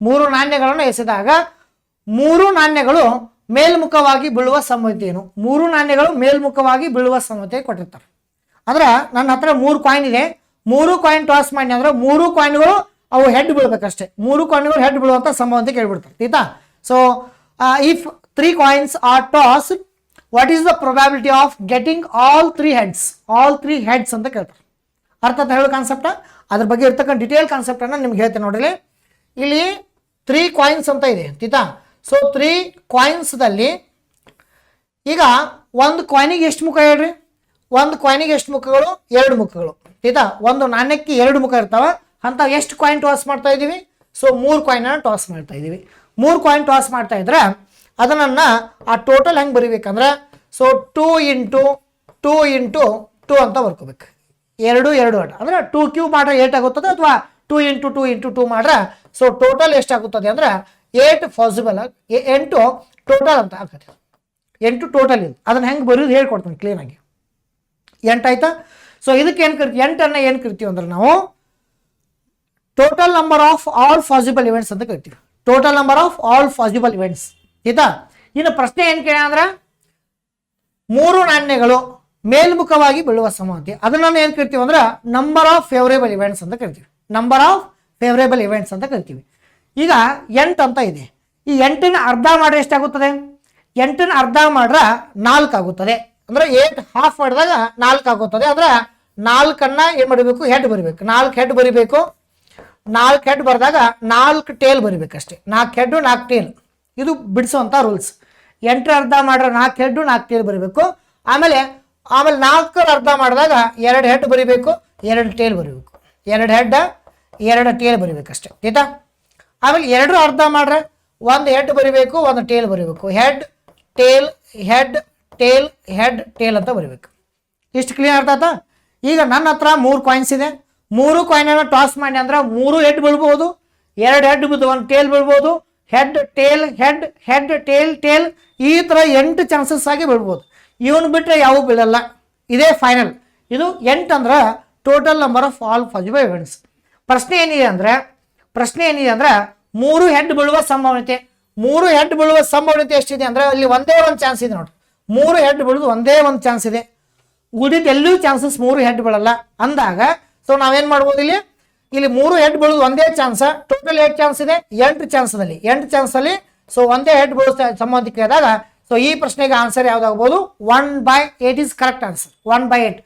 ಮೂರು ನಾಣ್ಯಗಳನ್ನು ಎಸೆದಾಗ ಮೂರು ನಾಣ್ಯಗಳು ಮೇಲ್ಮುಖವಾಗಿ ಬೀಳುವ ಸಂಭವತೆ ಏನು? ಮೂರು ನಾಣ್ಯಗಳು ಮೇಲ್ಮುಖವಾಗಿ ಬೀಳುವ ಸಂಭವತೆ ಕೊಟ್ಟಿರ್ತಾರೆ. ಅಂದ್ರೆ ನನ್ನ ಹತ್ರ 3 ಕಾಯಿನ್ ಇದೆ, 3 ಕಾಯಿನ್ ಟಾಸ್ ಮಾಡಿ ಅಂದ್ರೆ 3 ಕಾಯಿನ್ಗಳು ಅವು ಹೆಡ್ ಬೀಳ್ಬೇಕಷ್ಟೇ. 3 ಕಾಯಿನ್ಗಳು ಹೆಡ್ ಬೀಳುವಂತ ಸಂಭವತೆ ಕೇಳ್ಬಿಡ್ತಾರೆ. ಆಯ್ತಾ? So if 3 coins are toss, what is the probability of getting all 3 heads? All 3 heads ಅಂತ ಕೇಳ್ತಾರೆ. ಅರ್ಥ ಹೇಳೋ ಕಾನ್ಸೆಪ್ಟ, ಅದ್ರ ಬಗ್ಗೆ ಇರ್ತಕ್ಕಂಥ ಡಿಟೇಲ್ ಕಾನ್ಸೆಪ್ಟ್ ಅನ್ನ ನಿಮ್ಗೆ ಹೇಳ್ತೇನೆ ನೋಡ್ರಿ. ಇಲ್ಲಿ 3 ಕಾಯಿನ್ಸ್ ಅಂತ ಇದೆ. ಆಯ್ತಾ? ಸೊ 3 ಕಾಯಿನ್ಸ್ದಲ್ಲಿ ಈಗ ಒಂದು ಕಾಯಿನಿಗೆ ಎಷ್ಟು ಮುಖ ಹೇಳ್ರಿ? ಒಂದು ಕಾಯಿನಿಗೆ ಎಷ್ಟು ಮುಖಗಳು? 2 ಮುಖಗಳು. ಆಯ್ತಾ? ಒಂದು ನಾಣ್ಯಕ್ಕೆ 2 ಮುಖ ಇರ್ತಾವ. ಅಂತ ಎಷ್ಟು ಕಾಯಿನ್ ಟಾಸ್ ಮಾಡ್ತಾ ಇದೀವಿ? ಸೊ 3 ಕಾಯಿನ್ ಟಾಸ್ ಮಾಡ್ತಾ ಇದೀವಿ. 3 ಕಾಯಿನ್ ಟಾಸ್ ಮಾಡ್ತಾ ಇದ್ರೆ ಅದನ್ನ ಆ ಟೋಟಲ್ ಹೆಂಗೆ ಬರಿಬೇಕಂದ್ರೆ, ಸೊ 2 ಇಂಟು 2 ಅಂತ ಬರ್ಕೋಬೇಕು. 2 8 ಅಂದ್ರೆ 2 ಕ್ಯೂಬ್ ಮಾಡ್ರೆ 8 ಆಗುತ್ತದೆ, ಅಥವಾ 2 ಇಂಟು 2 ಮಾಡ್ರೆ ಸೊ ಟೋಟಲ್ ಎಷ್ಟಾಗುತ್ತದೆ ಅಂದ್ರೆ 8 ಪಾಸಿಬಲ್ 8 ಟೋಟಲ್ ಅಂತ ಆಗ್ತದೆ. 8 ಟೋಟಲ್ ಇದು. ಅದನ್ನ ಹೆಂಗೆ ಬರೆಯೋದು ಹೇಳ್ಕೊಡ್ತೀನಿ ಕ್ಲೀನ್ ಆಗಿ. 8 ಆಯ್ತಾ? ಸೊ ಇದಕ್ಕೆ ಏನು ಕರಿತೀವಿ? 8 ಏನು ಕರಿತೀವಿ ಅಂದ್ರೆ ನಾವು total number of all possible events ಅಂತ ಕರಿತೀವಿ. Total number of all possible events. ಆಯ್ತಾ? ಇನ್ನು ಪ್ರಶ್ನೆ ಏನು ಕೇಳ ಅಂದ್ರೆ 3 ನಾಣ್ಯಗಳು ಮೇಲ್ಮುಖವಾಗಿ ಬೀಳುವ ಸಂಭವತೆ, ಅದನ್ನ ಏನು ಕರಿತೀವಿ ಅಂದ್ರೆ ನಂಬರ್ ಆಫ್ ಫೇವರೇಬಲ್ ಇವೆಂಟ್ಸ್ ಅಂತ ಕರಿತೀವಿ. ನಂಬರ್ ಆಫ್ ಫೇವರೇಬಲ್ ಇವೆಂಟ್ಸ್ ಅಂತ ಕರಿತೀವಿ. ಈಗ 8 ಅಂತ ಇದೆ. ಈ 8ನ ಅರ್ಧ ಮಾಡ್ರೆ ಎಷ್ಟಾಗುತ್ತದೆ? 8ನ ಅರ್ಧ ಮಾಡ್ರೆ 4 ಆಗುತ್ತದೆ. ಅಂದ್ರೆ 8 ಹಾಫ್ ಮಾಡಿದಾಗ 4 ಆಗುತ್ತದೆ. ಅಂದ್ರೆ 4ಅನ್ನ ಏನು ಮಾಡಬೇಕು? ಹೆಡ್ ಬರಿಬೇಕು. 4 ಹೆಡ್ ಬರಿಬೇಕು. 4 ಹೆಡ್ ಬರೆದಾಗ 4 ಟೇಲ್ ಬರಿಬೇಕಷ್ಟೇ. 4 ಹೆಡ್ 4 ಟೇಲ್, ಇದು ಬಿಡಿಸುವಂಥ ರೂಲ್ಸ್. 8 ಅರ್ಧ ಮಾಡ್ರೆ 4 ಹೆಡ್ 4 ಟೇಲ್ ಬರಿಬೇಕು. ಆಮೇಲೆ 4 ಅರ್ಧ ಮಾಡಿದಾಗ 2 ಹೆಡ್ ಬರಿಬೇಕು, 2 ಟೇಲ್ ಬರಿಬೇಕು. 2 ಹೆಡ್ 2 ಟೇಲ್ ಬರಿಬೇಕಷ್ಟೇ. ಆಯ್ತಾ? ಆಮೇಲೆ 2 ಅರ್ಧ ಮಾಡ್ರೆ 1 ಹೆಡ್ ಬರಿಬೇಕು, 1 ಟೇಲ್ ಬರಿಬೇಕು. Head tail head tail head tail ಅಂತ ಬರಿಬೇಕು. ಇಷ್ಟು ಕ್ಲಿಯರ್ ಅರ್ಥ ಆಯ್ತಾ? ಈಗ ನನ್ನ ಹತ್ರ 3 ಕಾಯಿನ್ಸ್ ಇದೆ. 3 ಕಾಯಿನ್ ಟಾಸ್ ಮಾಡಿ ಅಂದ್ರೆ 3 ಹೆಡ್ ಬೀಳ್ಬೋದು, 2 ಹೆಡ್ ಬಿದ್ದು 1 ಟೇಲ್ ಬೀಳ್ಬೋದು. Head tail head head tail tail ಈ ಥರ 8 ಚಾನ್ಸಸ್ ಆಗಿ ಬೀಳ್ಬೋದು. ಇವನು ಬಿಟ್ಟರೆ ಯಾವ ಬೀಳಲ್ಲ. ಇದೇ ಫೈನಲ್. ಇದು 8 ಅಂದ್ರೆ total number of all possible events. ಪ್ರಶ್ನೆ ಏನಿದೆ ಅಂದ್ರೆ 3 ಹೆಡ್ ಬೀಳುವ ಸಂಭವನೀಯತೆ. 3 ಹೆಡ್ ಬೀಳುವ ಸಂಭವನೀಯತೆ ಎಷ್ಟಿದೆ ಅಂದ್ರೆ ಇಲ್ಲಿ ಒಂದೇ ಒಂದು ಚಾನ್ಸ್ ಇದೆ ನೋಡಿ. 3 ಹೆಡ್ ಬೀಳೋದು ಒಂದೇ ಒಂದು ಚಾನ್ಸ್ ಇದೆ. ಉಳಿದ ಎಲ್ಲೂ ಚಾನ್ಸಸ್ 3 ಹೆಡ್ ಬೀಳಲ್ಲ ಅಂದಾಗ ಸೊ ನಾವೇನು ಮಾಡ್ಬೋದು? ಇಲ್ಲಿ 3 ಹೆಡ್ ಬೀಳೋದು ಒಂದೇ ಚಾನ್ಸ್. ಟೋಟಲ್ 8 ಚಾನ್ಸ್ ಇದೆ. 8 ಚಾನ್ಸಲ್ಲಿ ಸೊ ಒಂದೇ ಹೆಡ್ ಬೀಳೋ ಸಂಬಂಧಿಕ ಆದಾಗ ಸೊ ಈ ಪ್ರಶ್ನೆಗೆ ಆನ್ಸರ್ ಯಾವ್ದಾಗ್ಬೋದು? 1/8 is correct answer. 1/8